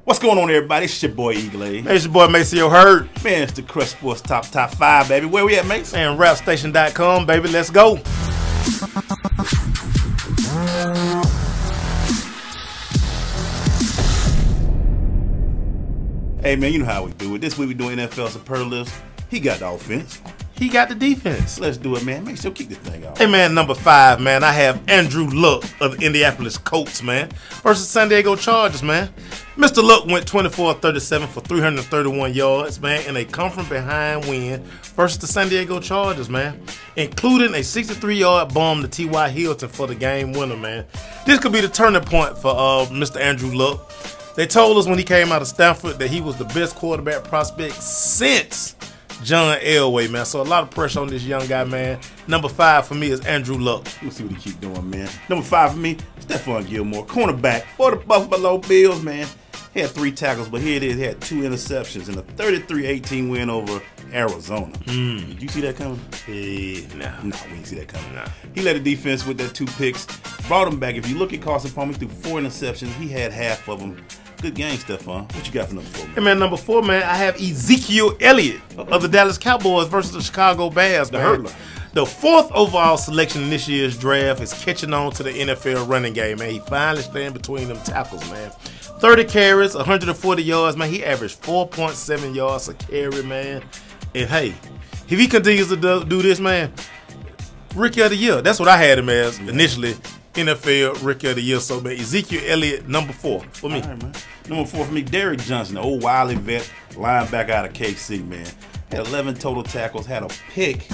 What's going on, everybody? It's your boy Glaze. Hey, it's your boy Maceo Heard. Man, it's the Crush Sports Top 5, baby. Where we at, Mace? Man, RAPstation.com, baby. Let's go. Hey, man, you know how we do it. This week we doing NFL superlatives. He got the offense. He got the defense. Let's do it, man. Make sure kick this thing out. Hey, man, number 5, man. I have Andrew Luck of the Indianapolis Colts, man, versus San Diego Chargers, man. Mr. Luck went 24-37 for 331 yards, man, in a come-from-behind win versus the San Diego Chargers, man, including a 63-yard bomb to T.Y. Hilton for the game winner, man. This could be the turning point for Mr. Andrew Luck. They told us when he came out of Stanford that he was the best quarterback prospect since John Elway, man. So a lot of pressure on this young guy, man. Number 5 for me is Andrew Luck. Let's see what he keep doing, man. Number 5 for me, Stephon Gilmore, cornerback for the Buffalo Bills, man. He had 3 tackles, but here it is. He had 2 interceptions in a 33-18 win over Arizona. Did you see that coming? Nah, we didn't see that coming. Nah. He led the defense with that 2 picks, brought him back. If you look at Carson Palmer, he threw 4 interceptions. He had half of them. Good game, Stephon. What you got for number 4, man? Hey, man, number 4, man, I have Ezekiel Elliott of the Dallas Cowboys versus the Chicago Bears, man. The 4th overall selection in this year's draft is catching on to the NFL running game, man. He finally standing between them tackles, man. 30 carries, 140 yards, man. He averaged 4.7 yards a carry, man. And, hey, if he continues to do this, man, Rookie of the Year. That's what I had him as initially. NFL Rookie of the Year. So, man, Ezekiel Elliott, number 4 for me. All right, man. Number 4 for me, Derrick Johnson, the old Wiley vet, linebacker out of KC, man. Had 11 total tackles, had a pick,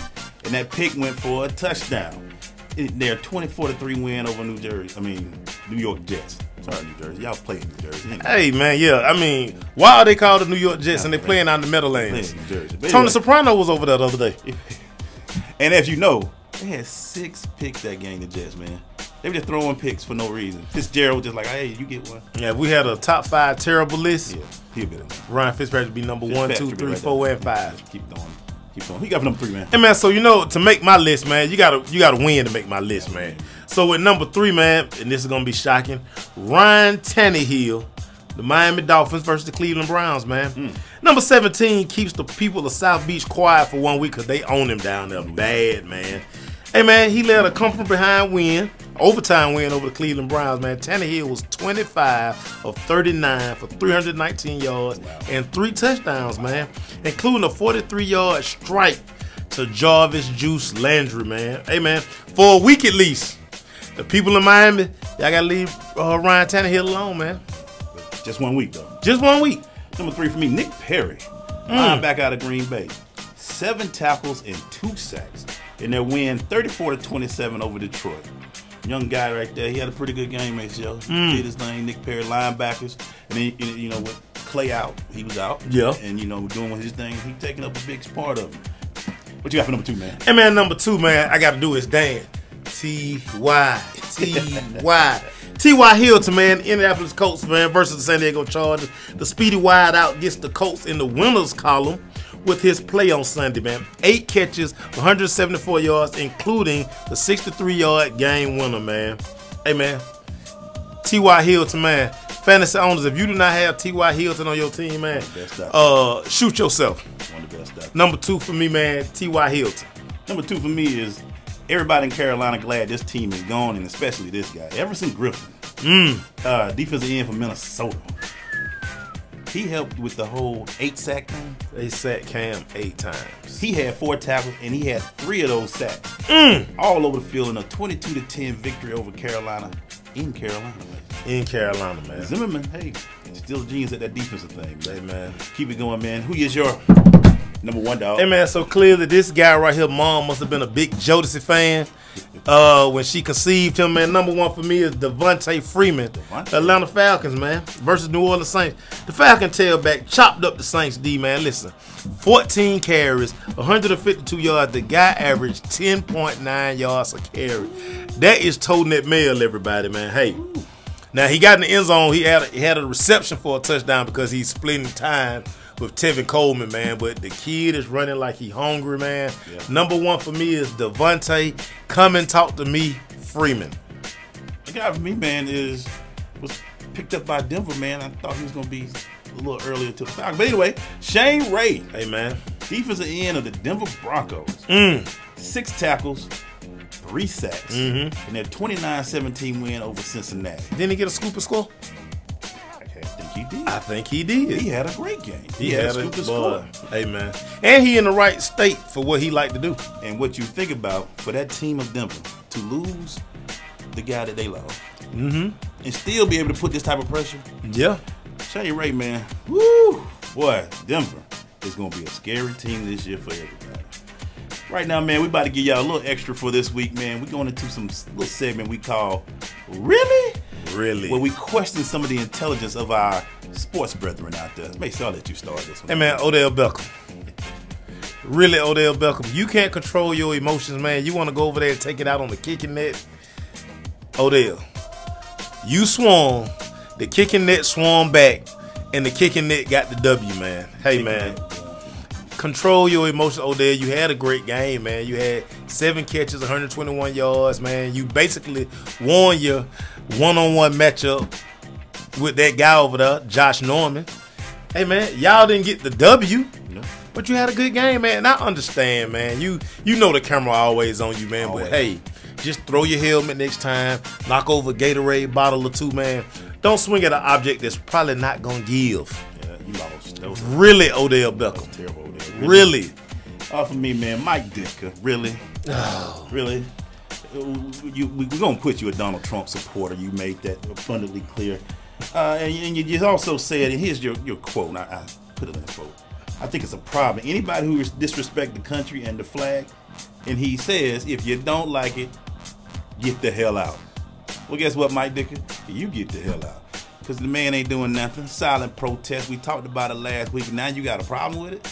and that pick went for a touchdown. Their 24-3 win over New York Jets. Sorry, New Jersey. Y'all play in New Jersey. Hey, man, yeah. I mean, why are they called the New York Jets and they playing out in the Meadowlands? Tony Soprano was over there the other day. And as you know, they had 6 picks that game, the Jets, man. They were just throwing picks for no reason. Fitzgerald was just like, hey, you get one. Yeah, we had a top 5 terrible list. Yeah, he'll be there. Ryan Fitzpatrick would be number 1, 2, 3, 4, and 5. Keep going. Keep going. He got number 3, man. Hey, man, so, you know, to make my list, man, you gotta win to make my list, man. So, with number 3, man, and this is going to be shocking, Ryan Tannehill, the Miami Dolphins versus the Cleveland Browns, man. Number 17 keeps the people of South Beach quiet for 1 week because they own him down there bad, man. Hey, man, he led a come-from-behind win, overtime win over the Cleveland Browns, man. Tannehill was 25 of 39 for 319 yards and 3 touchdowns, man, including a 43-yard strike to Jarvis Juice Landry, man. Hey, man, for a week at least, the people in Miami, y'all got to leave Ryan Tannehill alone, man. Just 1 week, though. Just 1 week. Number 3 for me, Nick Perry, linebacker out of Green Bay. 7 tackles and 2 sacks in their win 34-27 over Detroit. Young guy right there. He had a pretty good game, Maceo. Did his thing. Nick Perry, linebackers. And then, you know, with Clay out, he was out. Yeah. And, you know, doing his thing. He taking up a big part of it. What you got for number 2, man? Hey, man, number 2, man, I got to do his Dan. T.Y. T.Y. Hilton, man, Indianapolis Colts, man, versus the San Diego Chargers. The speedy wide out gets the Colts in the winners column with his play on Sunday, man. 8 catches, 174 yards, including the 63-yard game winner, man. Hey, man, T.Y. Hilton, man. Fantasy owners, if you do not have T.Y. Hilton on your team, man, shoot yourself. One of the best. Number 2 for me, man, T.Y. Hilton. Number 2 for me is everybody in Carolina glad this team is gone, and especially this guy, Everson Griffin, defensive end for Minnesota. He helped with the whole 8-sack thing. They sacked Cam 8 times. He had 4 tackles, and he had 3 of those sacks. All over the field in a 22-10 victory over Carolina. In Carolina, man. In Carolina, man. Zimmerman, hey, still a genius at that defensive thing, man. Hey, man. Keep it going, man. Who is your number 1, dog? Hey, man, so clearly this guy right here, mom must have been a big Jodeci fan when she conceived him, man. Number 1 for me is Devonta Freeman, Atlanta Falcons, man, versus New Orleans Saints. The Falcon tailback chopped up the Saints D, man. Listen, 14 carries, 152 yards. The guy averaged 10.9 yards a carry. That is toting that mail, everybody, man. Hey, now he got in the end zone. He had a reception for a touchdown because he's splitting time with Tevin Coleman, man. But the kid is running like he hungry, man. Yeah. Number 1 for me is Devonta. Come and talk to me, Freeman. The guy for me, man, was picked up by Denver, man. I thought he was going to be a little earlier to the Falcons. But anyway, Shane Ray. Hey, man. Defensive end of the Denver Broncos. 6 tackles, 3 sacks. And their 29-17 win over Cincinnati. Didn't he get a scoop and score? I think he did. He had a great game. He had a scoop and score. Hey, man. And he in the right state for what he like to do. And what you think about, for that team of Denver to lose the guy that they lost and still be able to put this type of pressure. Yeah. Shane Ray, man. Woo! Boy, Denver is going to be a scary team this year for everybody. Right now, man, we about to give y'all a little extra for this week, man. We're going into some little segment we call Really? Really? Where we question some of the intelligence of our sports brethren out there. Make sure I'll let you start this one. Hey, man, Odell Beckham. Really, Odell Beckham. You can't control your emotions, man. You want to go over there and take it out on the kicking net. Odell, you swung. The kicking net swung back, and the kicking net got the W, man. Hey, man. Control your emotions, Odell. You had a great game, man. You had 7 catches, 121 yards, man. You basically won your one-on-one matchup with that guy over there, Josh Norman. Hey, man, y'all didn't get the W, but you had a good game, man. And I understand, man. You know the camera always on you, man. Always. But, hey, just throw your helmet next time. Knock over a Gatorade bottle or 2, man. Don't swing at an object that's probably not going to give. Yeah, you lost. Really, Odell Beckham. Terrible, Odell. Really. For me, man, Mike Ditka. Really? Oh. Really? We're going to put you a Donald Trump supporter. You made that abundantly clear. And you also said, and here's your quote, and I put it in a quote. I think it's a problem. Anybody who disrespects the country and the flag, and he says, if you don't like it, get the hell out. Well, guess what, Mike Ditka? You get the hell out. Because the man ain't doing nothing. Silent protest. We talked about it last week. Now you got a problem with it?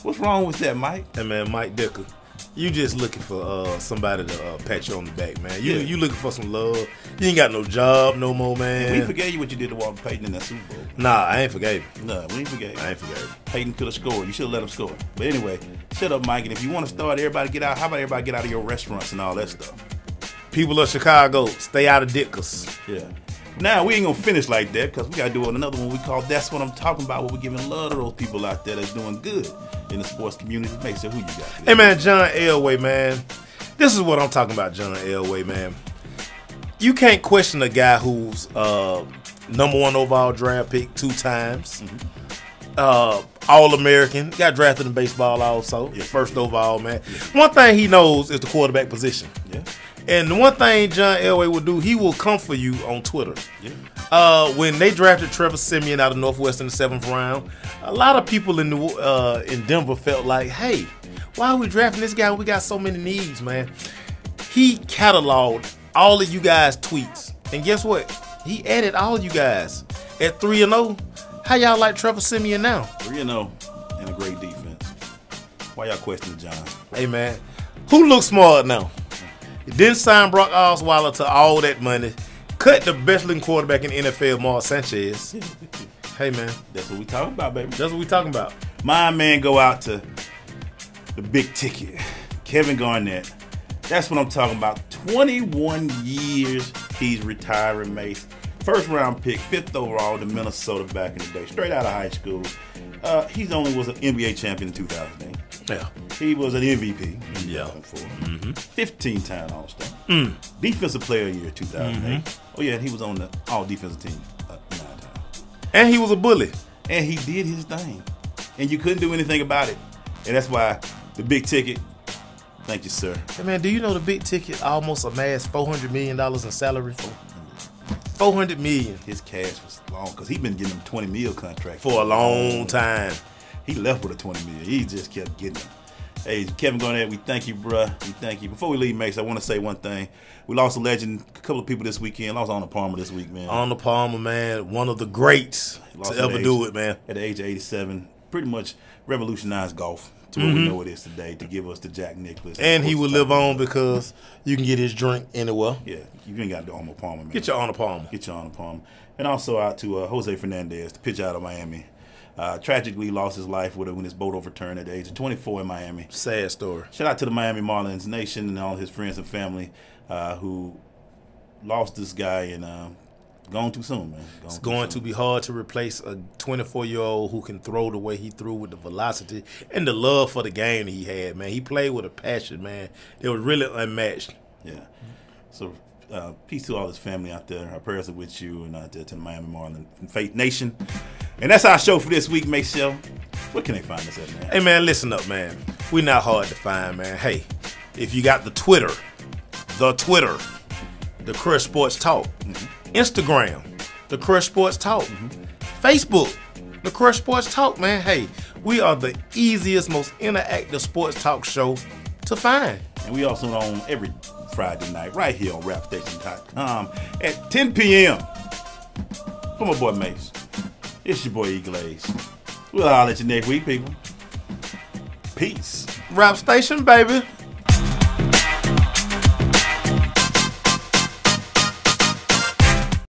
What's wrong with that, Mike? Hey, man, Mike Ditka, you just looking for somebody to pat you on the back, man. You looking for some love. You ain't got no job no more, man. We forgave you what you did to Walter Payton in that Super Bowl. Nah, I ain't forgave you. No, we ain't forgave you. I ain't forgave you. Payton could have scored. You should have let him score. But anyway, shut up, Mike. And if you want to start, everybody get out. How about everybody get out of your restaurants and all that stuff? People of Chicago, stay out of Ditkas. Yeah. Now, we ain't going to finish like that because we got to do another one we call That's What I'm Talking About, where we're giving love to those people out there that's doing good in the sports community. Make sure who you got. Hey, man, John Elway, man. This is what I'm talking about, John Elway, man. You can't question a guy who's #1 overall draft pick 2 times. All-American. Got drafted in baseball also. Yeah. First overall, man. Yeah. One thing he knows is the quarterback position. Yeah. And the one thing John Elway will do, he will come for you on Twitter. Yeah. When they drafted Trevor Siemian out of Northwestern in the 7th round, a lot of people in Denver felt like, hey, why are we drafting this guy when we got so many needs, man? He cataloged all of you guys' tweets. And guess what? He added all you guys at 3-0. How y'all like Trevor Siemian now? 3-0 and a great defense. Why y'all questioning John? Hey, man, who looks smart now? Didn't sign Brock Osweiler to all that money. Cut the best-looking quarterback in the NFL, Mark Sanchez. Hey, man. That's what we talking about, baby. That's what we talking about. My man go out to the big ticket, Kevin Garnett. That's what I'm talking about. 21 years he's retiring, Mace. First-round pick, 5th overall to Minnesota back in the day. Straight out of high school. He only was an NBA champion in 2008. Yeah. He was an MVP in 2004. 15-time All-Star. Defensive Player of the Year 2008. Oh, yeah, he was on the all-defensive team 9 times. And he was a bully. And he did his thing. And you couldn't do anything about it. And that's why the big ticket, thank you, sir. Hey, man, do you know the big ticket almost amassed $400 million in salary for? $400 million. His cash was long because he's been getting them $20 million contract for a long time. He left with a $20 million. He just kept getting them. Hey, Kevin Garnett, we thank you, bruh. We thank you. Before we leave, Mace, I want to say one thing. We lost a legend, a couple of people this weekend. Lost Arnold Palmer this week, man. Arnold Palmer, man, one of the greats to ever do it, man. At the age of 87, pretty much revolutionized golf to what we know it is today, to give us the Jack Nicklaus. And he will live on because you can get his drink anywhere. Yeah, you ain't got to do Arnold Palmer, man. Get your Arnold Palmer. Get your Arnold Palmer. And also out to Jose Fernandez, the pitcher out of Miami. Tragically lost his life when his boat overturned at the age of 24 in Miami. Sad story. Shout out to the Miami Marlins nation and all his friends and family who lost this guy and Gone too soon, man. It's going to be hard to replace a 24-year-old who can throw the way he threw with the velocity and the love for the game that he had, man. He played with a passion, man. It was really unmatched. Yeah. So, peace to all his family out there. Our prayers are with you and out there to the Miami Marlin Faith Nation. And that's our show for this week, Maceo. Where can they find us at, man? Hey, man, listen up, man. We not hard to find, man. Hey, if you got the Twitter, the Crush Sports Talk. Instagram, the Crush Sports Talk. Facebook, the Crush Sports Talk, man. Hey, we are the easiest, most interactive sports talk show to find. And we also on every Friday night right here on RAPstation.com at 10 p.m. For my boy Mace. It's your boy Glaze. We'll holler at you next week, people. Peace. RAPstation, baby.